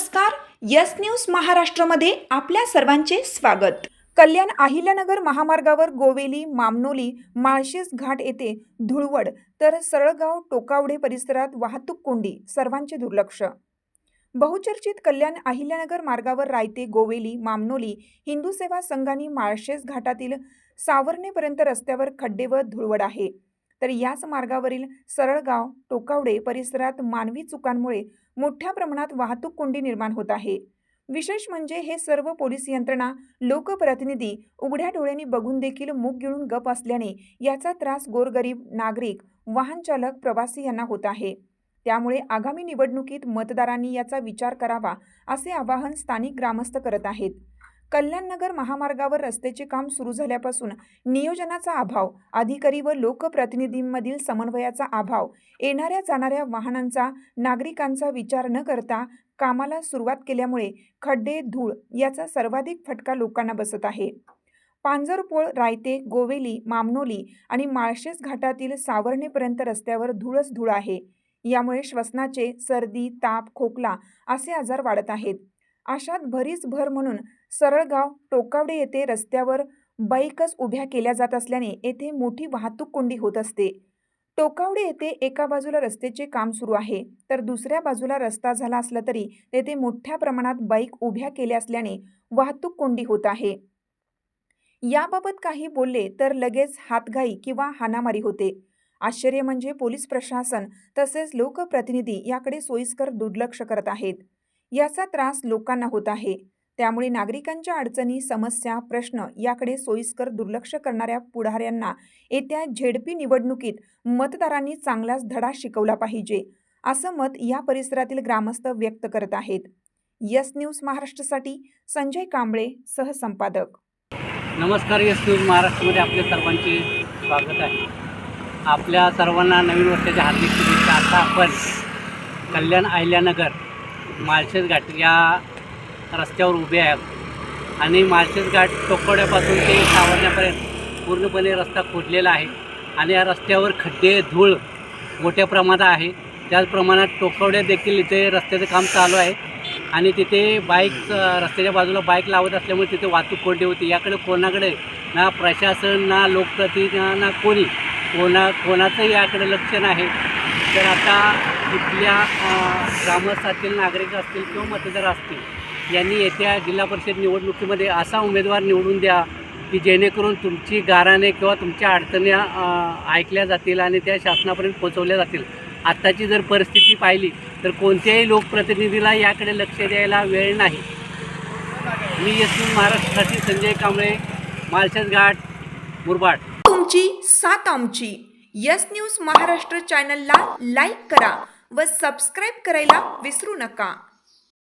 नमस्कार, yes news महाराष्ट्रमध्ये आपल्या सर्वांचे स्वागत। कल्याण अहिल्यानगर महामार्गावर गोवेली मामनोली माळशेज घाट येथे धुळवड तर सरळगाव टोकावडे परिसरात वाहतूक कोंडी, सर्वांचे दुर्लक्ष। बहुचर्चित कल्याण अहिल्यानगर मार्गावर रायते गोवेली मामनोली हिंदू सेवा संघानी माळशेज घाटातील सावर्णेपर्यंत रस्त्यावर खड्डे व धुळवड आहे। तर याच मार्गावरील सरळगाव टोकावडे परिसरात मानवी चुकांमुळे मोठ्या प्रमाणात वाहतूक कोंडी निर्माण होत आहे। विशेष म्हणजे हे सर्व पोलीस यंत्रणा, लोकप्रतिनिधी उघड्या डोळ्यांनी बघून देखील मूग गिळून गप असल्याने याचा त्रास गोरगरीब नागरिक, वाहन चालक, प्रवासी यांना होत आहे। त्यामुळे आगामी निवडणुकीत मतदारांनी याचा विचार करावा असे आवाहन स्थानिक ग्रामस्थ करत आहेत। कल्याणनगर महामार्गावर रस्त्याचे काम सुरू झाल्यापासून नियोजनाचा अभाव, अधिकारी व लोकप्रतिनिधींमधील समन्वयाचा अभाव, येणाऱ्या जाणाऱ्या वाहनांचा, नागरिकांचा विचार न करता कामाला सुरुवात केल्यामुळे खड्डे, धूळ याचा सर्वाधिक फटका लोकांना बसत आहे। पांजरपोळ, रायते, गोवेली, मामनोली आणि माळशेज घाटातील सावर्णेपर्यंत रस्त्यावर धूळच धूळ आहे। यामुळे श्वसनाचे, सर्दी, ताप, खोकला असे आजार वाढत आहेत। अशात भरीस भर म्हणून सरळगाव टोकावडे येथे रस्त्यावर बाईकच उभ्या केल्या जात असल्याने येथे मोठी वाहतूक कोंडी होत असते। टोकावडे येथे एका बाजूला रस्त्याचे काम सुरू आहे, तर दुसऱ्या बाजूला रस्ता झाला असला तरी तेथे मोठ्या प्रमाणात बाईक उभ्या केल्या असल्याने वाहतूक कोंडी होत आहे। याबाबत काही बोलले तर लगेच हातघाई किंवा हाणामारी होते। आश्चर्य म्हणजे पोलीस प्रशासन तसेच लोकप्रतिनिधी याकडे सोयीस्कर दुर्लक्ष करत आहेत। याचा त्रास लोकांना होत आहे। त्यामुळे नागरिकांच्या अडचणी, समस्या, प्रश्न याकडे सोयीस्कर दुर्लक्ष करणाऱ्या पुढाऱ्यांना येत्या झेडपी निवडणुकीत मतदारांनी चांगलाच धडा शिकवला पाहिजे, असं मत या परिसरातील ग्रामस्थ व्यक्त करत आहेत। यस न्यूज महाराष्ट्रासाठी संजय कांबळे, सहसंपादक। नमस्कार, यस न्यूज महाराष्ट्रामध्ये आपले सर्वांचे स्वागत आहे। आपल्या सर्वांना नवीन वर्षाच्या हार्दिक शुभेच्छा। आता आपण कल्याण अहिल्यानगर माळशेज घाट या रस्त्यावर उभे आहेत आणि माळशेज घाट टोकावड्यापासून ते सावर्ण्यापर्यंत पूर्णपणे रस्ता खोदलेला आहे आणि या रस्त्यावर खड्डे, धूळ मोठ्या प्रमाणात आहे। त्याच प्रमाणात टोकावड्यात देखील इथे रस्त्याचं काम चालू आहे आणि तिथे रस्त्याच्या बाजूला बाईक लावत असल्यामुळे तिथे वाहतूक कोंडी होती। याकडे कोणाकडे ना प्रशासन, ना लोकप्रतिनिधी, ना कोणाचंही याकडे लक्ष नाही। तर आता इथल्या ग्रामस्थ असतील, नागरिक असतील किंवा मतदार असतील यांनी येत्या जिल्हा परिषद निवडणुकीमध्ये असा उमेदवार निवडून द्या की जेणेकरून तुमची गाऱ्हाणे किंवा तुमच्या अडचणी ऐकल्या जातील आणि त्या शासनापर्यंत पोहोचवल्या जातील। आत्ताची जर परिस्थिती पाहिली तर कोणत्याही लोकप्रतिनिधीला याकडे लक्ष द्यायला वेळ नाही। मी यस न्यूज महाराष्ट्रासाठी संजय कांबळे, माळशेज घाट, मुरबाड। तुमची साथ आमची। यस न्यूज महाराष्ट्र चॅनलला लाईक करा व सबस्क्राईब करायला विसरू नका।